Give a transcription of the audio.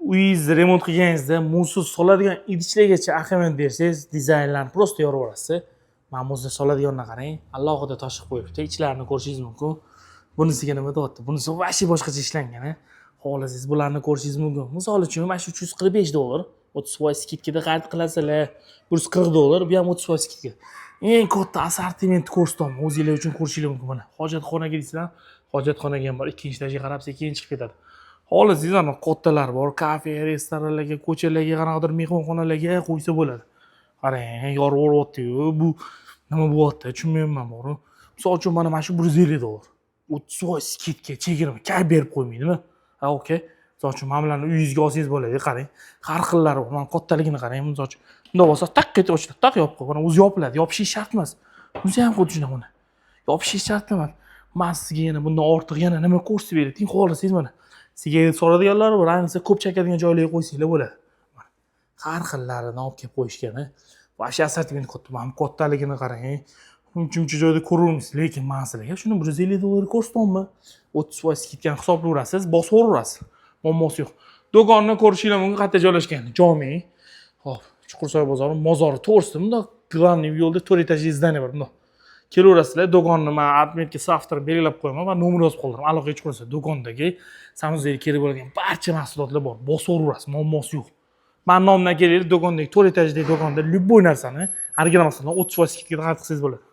uyingizni remont qilganingizda muzsiz soladigan idishlargacha ahamiyat bersangiz, dizaynlarni prosta yorib olasiz. Mana muzga soladiganini qarang, alohida toshib qo'yibdi. Ichlarini ko'rishingiz mumkin. Bunisiga nima deyapti? Bunisi vashi boshqacha ishlangan. Xohlasangiz bularni ko'rishingiz mumkin. Misol uchun mana shu $345, 30% skidkada xarid qilasizlar. $140, bu ham 30% skidka. Eng katta assortimentni ko'rsataman. O'zingizlar uchun ko'rishingiz mumkin mana. Hojatxonaga deysizlar, hojatxonaga ham bor. Ikkinchi etajga qarab sekin chiqib ketadi. Xohlasangiz ana kattalar bor, kafe, restoranlarga, ko'chalarga, qanaqadir mehmonxonalarga qo'ysa bo'ladi. Qarang, yorib o'ryapti-yu. Bu nima bo'lyapti? Tushunmayman bor. Misol uchun mana shu $150. 30% skidka chegirma, kay berib qo'ymaydimi? Ha, okey. Misol uchun mana bularni uyingizga olsangiz bo'ladi, qarang. Har xillari bor. Mana kattaligini qarang, misol uchun. Bunday bo'lsa, taq etib ochiladi, taq yopib qo'y. Mana o'zi yopiladi. Yopishi shart emas. Bunisi ham xuddi shunaqa mana. Yopishi shart emas. Men sizga yana bundan ortiq yana nima ko'rsatib berating, xohlasangiz mana. Sizga so'radiganlar bor, ayniqsa ko'p chakadigan joylarga qo'ysanglar bo'ladi. Har xillarini olib kelib qo'yishgan. Vashi assortiment katta. Mana kattaligini qarang. Uncha joyda ko'rolmaysiz, lekin men sizlarga shuni $150 ko'rsataman. 30% skidkani hisoblayverasiz, bosib o'raverasiz. Muammosi yo'q. Do'konni ko'rishinglar mumkin, qayerda joylashgani. Jomiy. Xo'p, Chuqursoy bozori, mozori to'g'risida bunda главный yo'lda 4 etajli zdaniya bor bunda. Kelaverasizlar, do'konni men admetga savttirib belgilab qo'yaman va nomer yozib qoldiraman. Aloqaga chiqarsa do'kondagi samizga kerak bo'ladigan barcha mahsulotlar bor. Bosib o'raverasiz, muammosi yo'q. Men nomdan kelinglar, do'kondagi 4 etajdagi do'konda любой narsani, har bir narsadan 30% skidka qilsangiz bo'ladi.